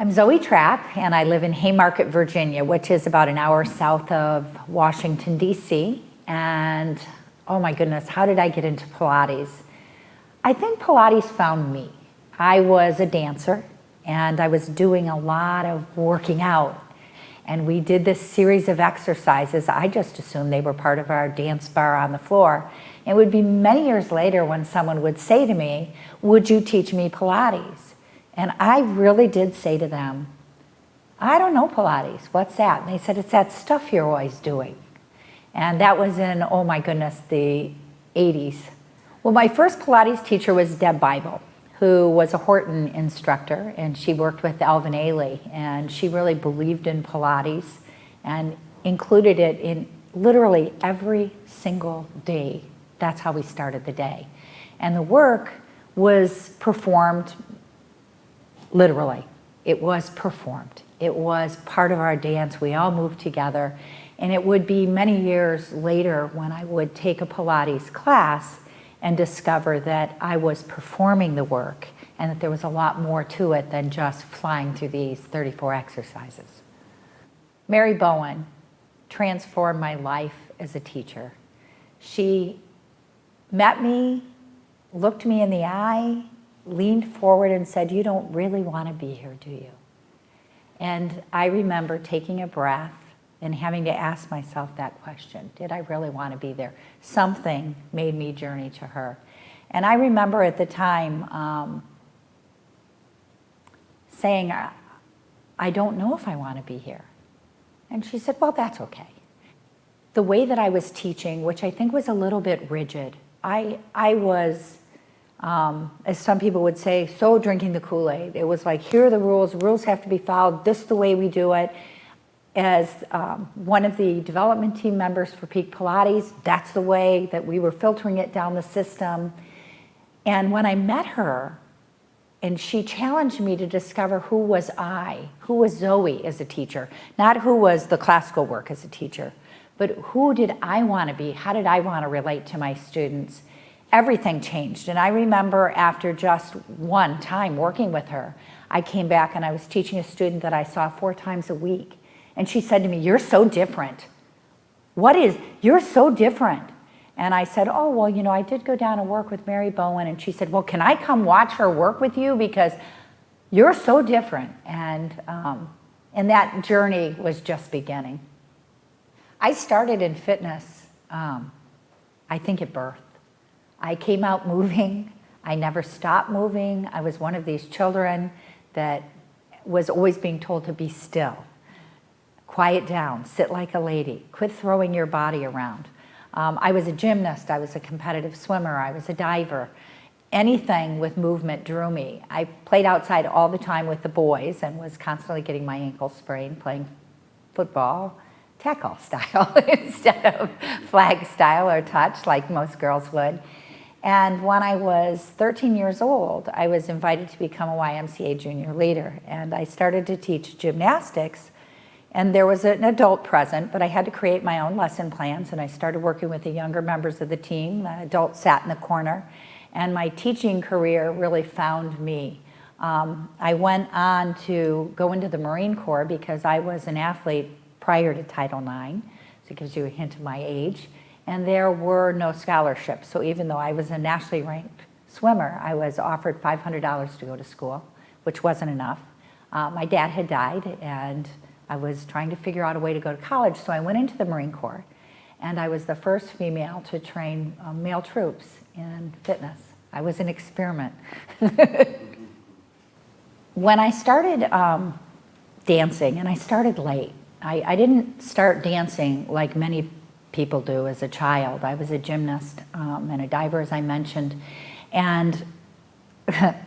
I'm Zoey Trapp, and I live in Haymarket, Virginia, which is about an hour south of Washington, D.C. And oh my goodness, how did I get into Pilates? I think Pilates found me. I was a dancer, and I was doing a lot of working out. And we did this series of exercises. I just assumed they were part of our dance bar on the floor. It would be many years later when someone would say to me, "Would you teach me Pilates?" And I really did say to them, "I don't know Pilates, what's that?" And they said, "It's that stuff you're always doing." And that was in, oh my goodness, the 80s. Well, my first Pilates teacher was Deb Bible, who was a Horton instructor, and she worked with Alvin Ailey, and she really believed in Pilates and included it in literally every single day. That's how we started the day. And the work was performed literally. It was performed. It was part of our dance. We all moved together. And it would be many years later when I would take a Pilates class and discover that I was performing the work and that there was a lot more to it than just flying through these 34 exercises. Mary Bowen transformed my life as a teacher. She met me, looked me in the eye, leaned forward and said, "You don't really want to be here, do you?" And I remember taking a breath and having to ask myself that question. Did I really want to be there? Something made me journey to her. And I remember at the time saying, "I don't know if I want to be here." And she said, "Well, that's okay." The way that I was teaching, which I think was a little bit rigid, I was, as some people would say, so drinking the Kool-Aid. It was like, here are the rules have to be followed, this is the way we do it. As one of the development team members for Peak Pilates, that's the way that we were filtering it down the system. And when I met her, and she challenged me to discover who was Zoey as a teacher, not who was the classical work as a teacher, but who did I want to be? How did I want to relate to my students? Everything changed. And I remember after just one time working with her, I came back and I was teaching a student that I saw 4 times a week. And she said to me, "You're so different." You're so different. And I said, "Oh, well, I did go down and work with Mary Bowen." And she said, "Well, can I come watch her work with you? Because you're so different." And that journey was just beginning. I started in fitness, I think at birth. I came out moving. I never stopped moving. I was one of these children that was always being told to be still. Quiet down, sit like a lady, quit throwing your body around. I was a gymnast, I was a competitive swimmer, I was a diver. Anything with movement drew me. I played outside all the time with the boys and was constantly getting my ankles sprained playing football, tackle style instead of flag style or touch like most girls would. And when I was 13 years old, I was invited to become a YMCA junior leader. And I started to teach gymnastics. And there was an adult present, but I had to create my own lesson plans. And I started working with the younger members of the team. The adults sat in the corner. And my teaching career really found me. I went on to go into the Marine Corps because I was an athlete prior to Title IX. So it gives you a hint of my age. And there were no scholarships. So even though I was a nationally ranked swimmer, I was offered $500 to go to school, which wasn't enough. My dad had died, and I was trying to figure out a way to go to college, so I went into the Marine Corps. And I was the first female to train male troops in fitness. I was an experiment. When I started dancing, and I started late, I didn't start dancing like many people do as a child. I was a gymnast and a diver, as I mentioned. And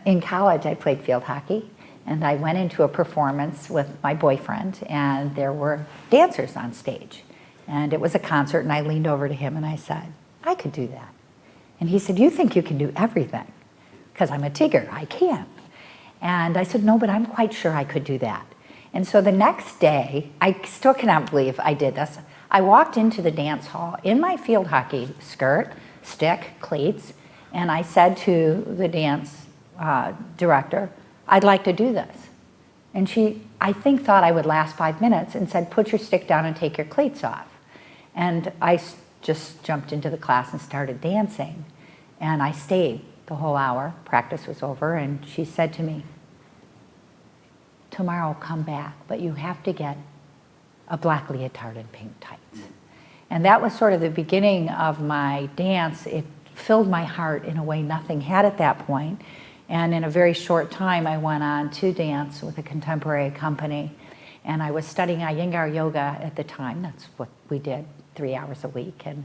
in college, I played field hockey. And I went into a performance with my boyfriend, and there were dancers on stage. And it was a concert, and I leaned over to him and I said, "I could do that." And he said, "You think you can do everything?" Because I'm a Tigger, I can't. And I said, "No, but I'm quite sure I could do that." And so the next day, I still cannot believe I did this. I walked into the dance hall in my field hockey skirt, stick, cleats, and I said to the dance director, "I'd like to do this." And she, I think, thought I would last 5 minutes and said, put your stick down and take your cleats off. And I just jumped into the class and started dancing. And I stayed the whole hour. Practice was over, and she said to me, tomorrow come back, but you have to get a black leotard and pink tights. And that was sort of the beginning of my dance. It filled my heart in a way nothing had at that point. And in a very short time, I went on to dance with a contemporary company. And I was studying Iyengar yoga at the time. That's what we did 3 hours a week. And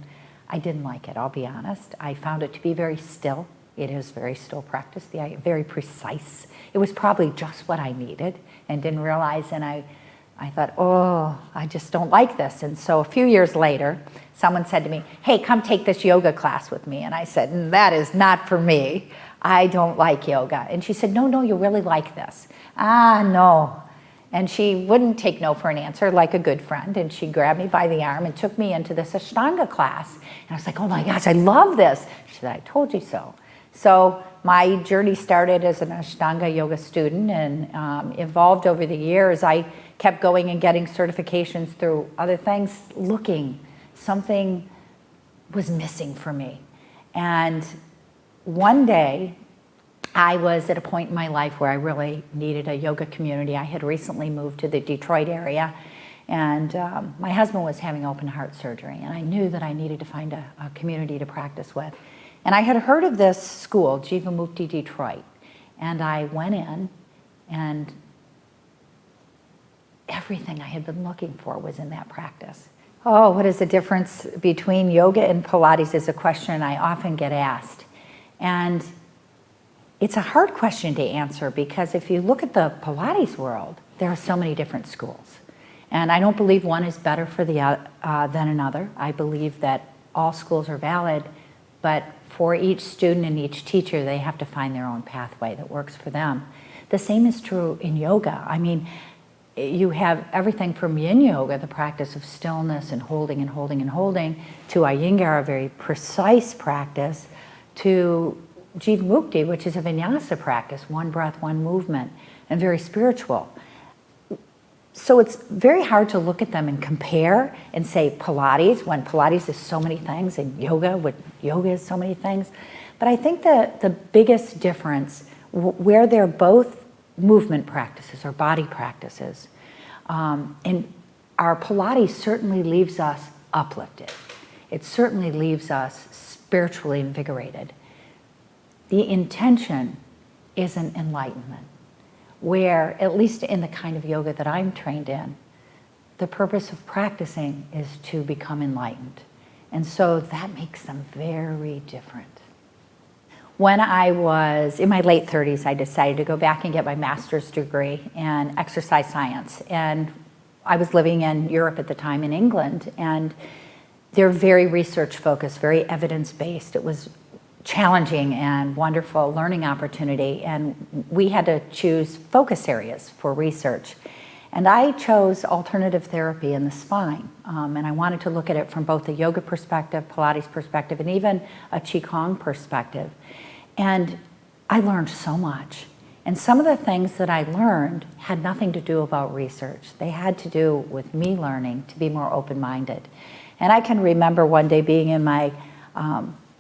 I didn't like it, I'll be honest. I found it to be very still. It is very still practice, very precise. It was probably just what I needed and didn't realize. And I thought, oh, I just don't like this. And so a few years later, someone said to me, hey, come take this yoga class with me. And I said, that is not for me. I don't like yoga. And she said, no, you really like this. No. And she wouldn't take no for an answer, like a good friend. And she grabbed me by the arm and took me into this Ashtanga class. And I was like, oh my gosh, I love this. She said, I told you so. So my journey started as an Ashtanga yoga student and evolved over the years. I kept going and getting certifications through other things, looking. Something was missing for me. And one day, I was at a point in my life where I really needed a yoga community. I had recently moved to the Detroit area, and my husband was having open heart surgery, and I knew that I needed to find a community to practice with. And I had heard of this school, Jivamukti Detroit, and I went in, and everything I had been looking for was in that practice. Oh, what is the difference between yoga and Pilates is a question I often get asked. And it's a hard question to answer because if you look at the Pilates world, there are so many different schools. And I don't believe one is better for than another. I believe that all schools are valid, but for each student and each teacher, they have to find their own pathway that works for them. The same is true in yoga. I mean, you have everything from yin yoga, the practice of stillness and holding and holding and holding, to Iyengar, a very precise practice, to Jivamukti, which is a vinyasa practice, one breath, one movement, and very spiritual. So it's very hard to look at them and compare and say Pilates, when Pilates is so many things, and yoga, when yoga is so many things. But I think the biggest difference, where they're both movement practices or body practices, and our Pilates certainly leaves us uplifted. It certainly leaves us spiritually invigorated. The intention is an enlightenment, where, at least in the kind of yoga that I'm trained in, the purpose of practicing is to become enlightened. And so that makes them very different. When I was in my late 30s, I decided to go back and get my master's degree in exercise science. And I was living in Europe at the time, in England, and they're very research focused, very evidence-based. It was challenging and wonderful learning opportunity, and we had to choose focus areas for research. And I chose alternative therapy in the spine, and I wanted to look at it from both a yoga perspective, Pilates perspective, and even a Qigong perspective. And I learned so much. And some of the things that I learned had nothing to do about research. They had to do with me learning to be more open-minded. And I can remember one day being in my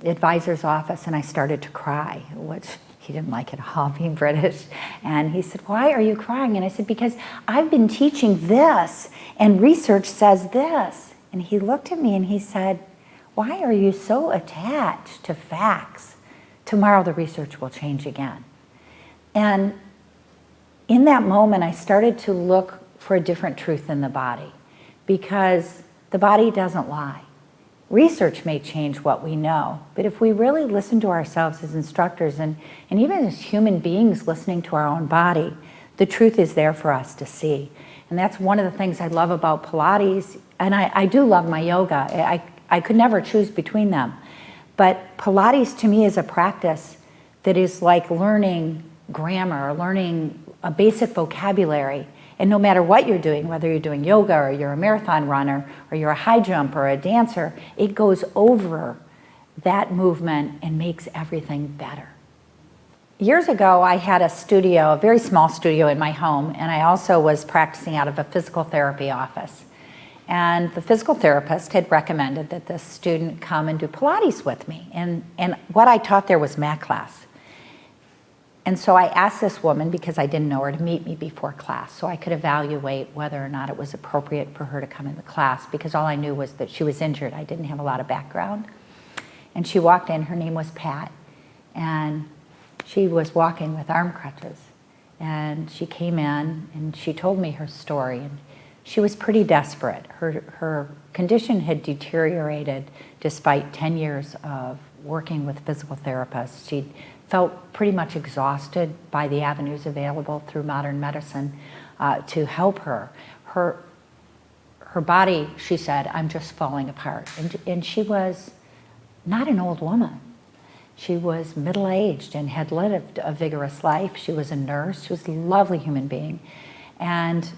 advisor's office, and I started to cry, which he didn't like at all, being British. And he said, why are you crying? And I said, because I've been teaching this, and research says this. And he looked at me and he said, why are you so attached to facts? Tomorrow the research will change again. And in that moment, I started to look for a different truth in the body, because the body doesn't lie. Research may change what we know, but if we really listen to ourselves as instructors and even as human beings listening to our own body, the truth is there for us to see. And that's one of the things I love about Pilates, and I do love my yoga. I could never choose between them. But Pilates to me is a practice that is like learning grammar or learning a basic vocabulary. And no matter what you're doing, whether you're doing yoga or you're a marathon runner or you're a high jumper or a dancer, it goes over that movement and makes everything better. Years ago, I had a studio, a very small studio in my home, and I also was practicing out of a physical therapy office. And the physical therapist had recommended that this student come and do Pilates with me. And what I taught there was mat class. And so I asked this woman, because I didn't know her, to meet me before class so I could evaluate whether or not it was appropriate for her to come in the class, because all I knew was that she was injured. I didn't have a lot of background. And she walked in, her name was Pat, and she was walking with arm crutches. And she came in and she told me her story. And she was pretty desperate. Her condition had deteriorated despite 10 years of working with physical therapists. She felt pretty much exhausted by the avenues available through modern medicine to help her. Her body, she said, I'm just falling apart. And she was not an old woman. She was middle-aged and had lived a vigorous life. She was a nurse. She was a lovely human being. And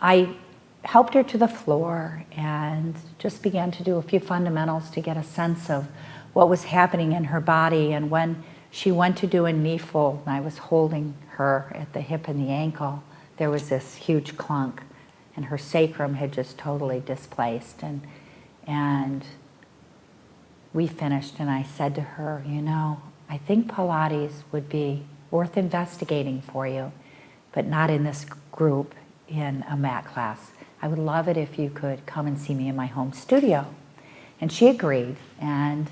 I helped her to the floor and just began to do a few fundamentals to get a sense of what was happening in her body. And when she went to do a knee fold, and I was holding her at the hip and the ankle, there was this huge clunk, and her sacrum had just totally displaced. And we finished, and I said to her, you know, I think Pilates would be worth investigating for you, but not in this group, in a mat class. I would love it if you could come and see me in my home studio. And she agreed and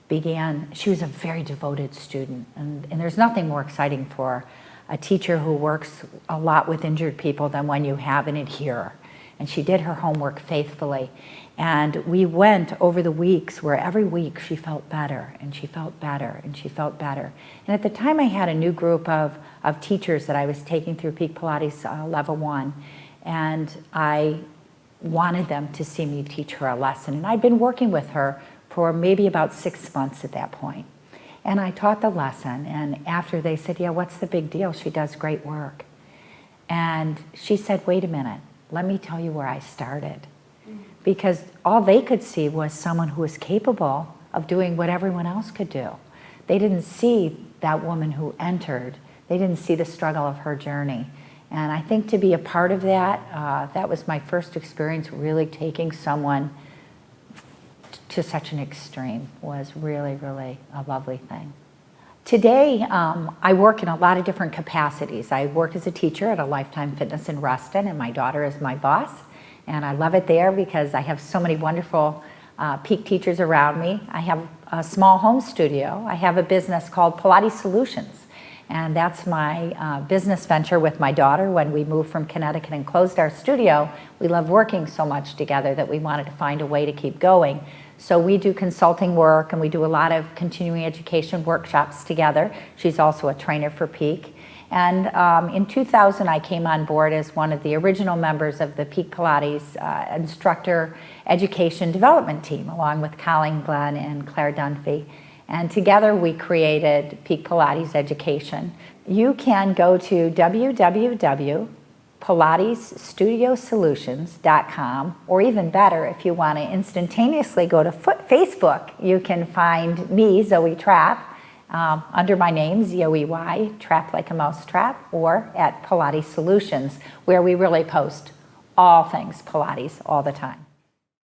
began. She was a very devoted student, and there's nothing more exciting for a teacher who works a lot with injured people than when you have an adherer. And she did her homework faithfully. And we went over the weeks where every week she felt better, and she felt better, and she felt better. And at the time I had a new group of teachers that I was taking through Peak Pilates Level 1, and I wanted them to see me teach her a lesson. And I'd been working with her for maybe about 6 months at that point. And I taught the lesson, and after they said, yeah, what's the big deal? She does great work. And she said, wait a minute, let me tell you where I started. Because all they could see was someone who was capable of doing what everyone else could do. They didn't see that woman who entered. They didn't see the struggle of her journey. And I think to be a part of that, that was my first experience really taking someone to such an extreme, was really, really a lovely thing. Today, I work in a lot of different capacities. I work as a teacher at a Lifetime Fitness in Reston, and my daughter is my boss. And I love it there because I have so many wonderful Peak teachers around me. I have a small home studio. I have a business called Pilates Solutions. And that's my business venture with my daughter. When we moved from Connecticut and closed our studio, we loved working so much together that we wanted to find a way to keep going. So we do consulting work, and we do a lot of continuing education workshops together. She's also a trainer for Peak. And in 2000, I came on board as one of the original members of the Peak Pilates instructor education development team, along with Colleen Glenn and Claire Dunphy. And together we created Peak Pilates Education. You can go to www.pilatesstudiosolutions.com, or even better, if you want to instantaneously go to Facebook, you can find me, Zoey Trapp, under my name, Zoey, Trap Like a Mouse Trap, or at Pilates Solutions, where we really post all things Pilates all the time.